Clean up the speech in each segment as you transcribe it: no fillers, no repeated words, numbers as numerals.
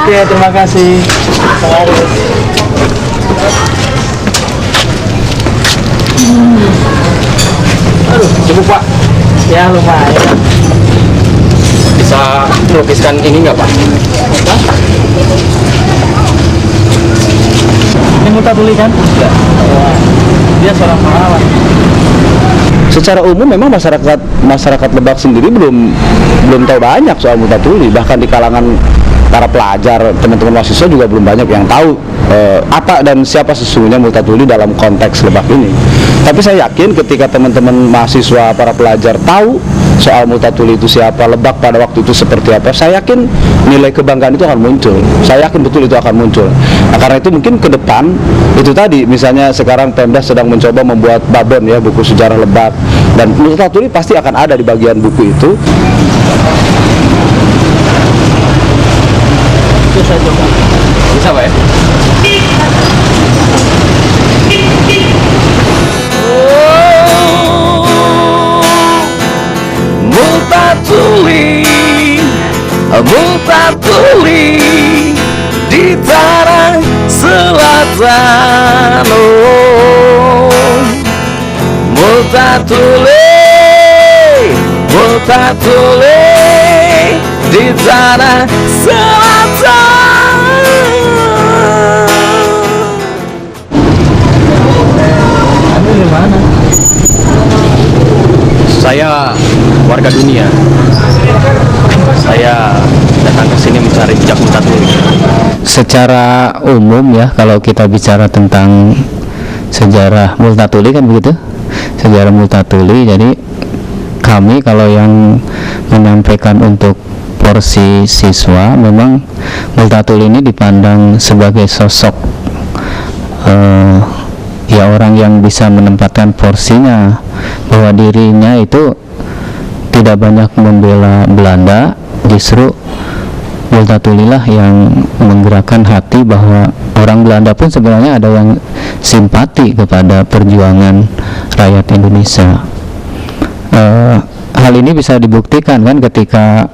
Oke, terima kasih. Aduh, cukup Pak. Ya lumayan. Bisa melukiskan ini nggak Pak? Ini Multatuli kan? Ya. Dia seorang pahlawan. Secara umum memang masyarakat Lebak sendiri belum tahu banyak soal Multatuli, bahkan di kalangan para pelajar, teman-teman mahasiswa juga belum banyak yang tahu apa dan siapa sesungguhnya Multatuli dalam konteks Lebak ini. Tapi saya yakin ketika teman-teman mahasiswa, para pelajar tahu soal Multatuli itu siapa, Lebak pada waktu itu seperti apa, saya yakin nilai kebanggaan itu akan muncul. Saya yakin betul itu akan muncul. Nah, karena itu mungkin ke depan itu tadi, misalnya sekarang Pemda sedang mencoba membuat babon ya, buku sejarah Lebak, dan Multatuli pasti akan ada di bagian buku itu. Saya coba. Bisa Pak ya? Multatuli di tanah selatan. Multatuli di tanah selatan. Kamu di mana? Saya warga dunia. Saya datang ke sini mencari jejak Multatuli. Secara umum ya, kalau kita bicara tentang sejarah Multatuli kan begitu, sejarah Multatuli. Jadi kami kalau yang menyampaikan untuk porsi siswa, memang Multatuli ini dipandang sebagai sosok ya orang yang bisa menempatkan porsinya, bahwa dirinya itu tidak banyak membela Belanda, justru Multatuli lah yang menggerakkan hati bahwa orang Belanda pun sebenarnya ada yang simpati kepada perjuangan rakyat Indonesia. Hal ini bisa dibuktikan kan ketika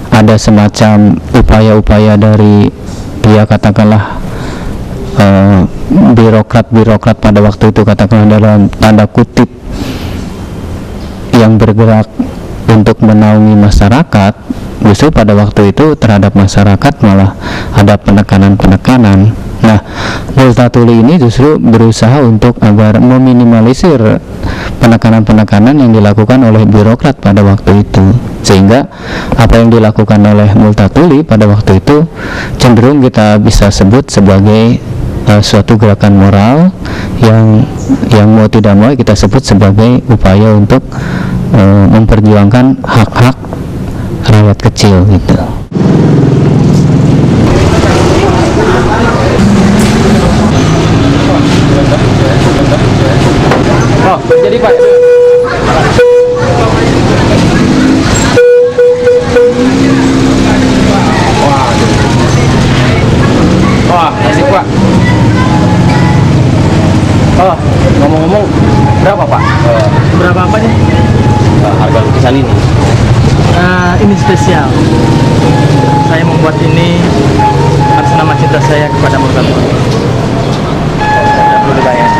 ada semacam upaya-upaya dari ya katakanlah birokrat-birokrat pada waktu itu, katakanlah dalam tanda kutip, yang bergerak untuk menaungi masyarakat, justru pada waktu itu terhadap masyarakat malah ada penekanan-penekanan. Nah, Multatuli ini justru berusaha untuk agar meminimalisir penekanan-penekanan yang dilakukan oleh birokrat pada waktu itu, sehingga apa yang dilakukan oleh Multatuli pada waktu itu cenderung kita bisa sebut sebagai suatu gerakan moral yang mau tidak mau kita sebut sebagai upaya untuk memperjuangkan hak-hak rakyat kecil gitu. Oh, jadi Pak. Wah, asik Pak. Oh, ngomong-ngomong, berapa Pak? Berapa apa nih? Harga lukisan ini? Ini spesial. Saya membuat ini atas nama cinta saya kepada Multatuli. Tidak perlu dibayar.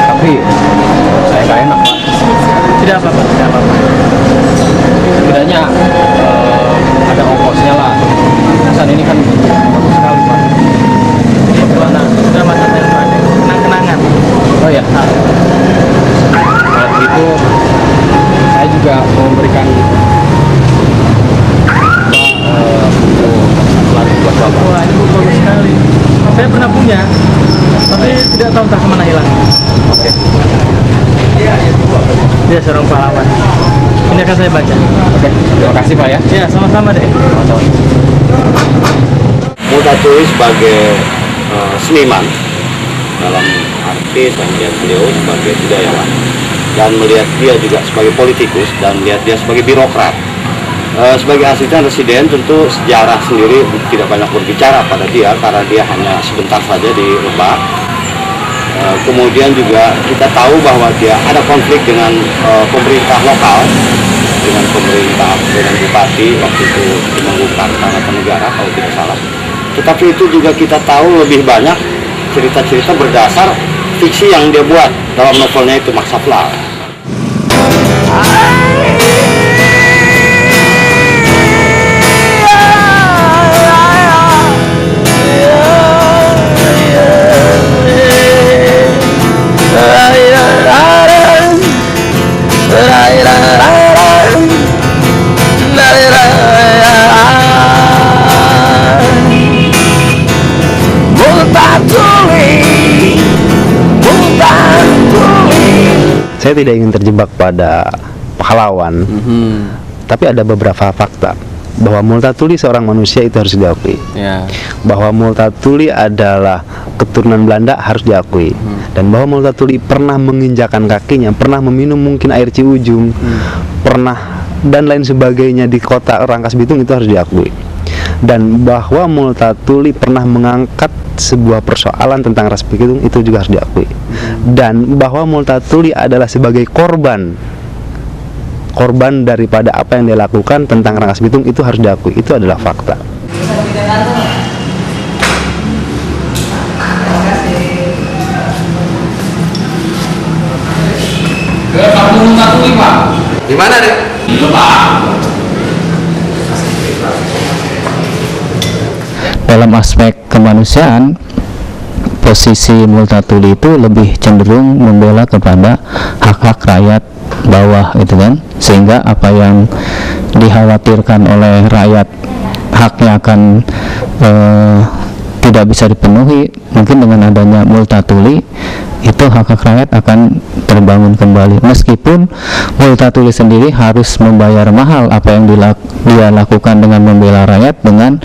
Tapi saya nggak enak Pak. Tidak apa-apa, tidak apa-apa. Setidaknya ada ongkosnya lah. Lukisan ini kan bagus sekali Pak. Bagaimana? Sudah masa saya ada kenang-kenangan. Oh ya. Saat itu saya juga mau memberikan lagu buat Bapak. Wah, ini buku bagus sekali. Saya pernah punya, tapi tidak tahu entah kemana hilang. Oke. Biasa. seorang pahlawan. Ini akan saya baca. Oke, terima kasih Pak ya. Ya, sama-sama deh. Multatuli sebagai seniman dalam arti saya melihat beliau sebagai budayawan dan melihat dia juga sebagai politikus dan melihat dia sebagai birokrat. Sebagai asisten residen tentu sejarah sendiri tidak banyak berbicara pada dia karena dia hanya sebentar saja di Lebak. Kemudian juga kita tahu bahwa dia ada konflik dengan pemerintah lokal, dengan bupati waktu itu Temanggung Kartanegara kalau tidak salah. Tetapi itu juga kita tahu lebih banyak cerita-cerita berdasar fiksi yang dia buat dalam novelnya itu Maksaflal. Saya tidak ingin terjebak pada pahlawan, tapi ada beberapa fakta bahwa Multatuli seorang manusia itu harus diakui. Ya. Bahwa Multatuli adalah keturunan Belanda harus diakui, dan bahwa Multatuli pernah menginjakan kakinya, pernah meminum mungkin air Ciujung, pernah dan lain sebagainya di kota Rangkas Bitung itu harus diakui. Dan bahwa Multatuli pernah mengangkat sebuah persoalan tentang ras Bitung itu juga harus diakui. Dan bahwa Multatuli adalah sebagai korban daripada apa yang dia lakukan tentang Rangkas Bitung itu harus diakui. Itu adalah fakta. Ke kampung Multatuli Pak. Di mana deh? Di Lebak. Dalam aspek kemanusiaan, posisi Multatuli itu lebih cenderung membela kepada hak-hak rakyat bawah gitu kan, sehingga apa yang dikhawatirkan oleh rakyat haknya akan tidak bisa dipenuhi, mungkin dengan adanya Multatuli itu hak-hak rakyat akan terbangun kembali, meskipun Multatuli sendiri harus membayar mahal apa yang dia lakukan dengan membela rakyat dengan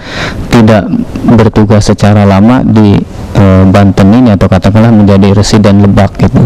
tidak bertugas secara lama di Banten ini atau katakanlah menjadi residen Lebak gitu.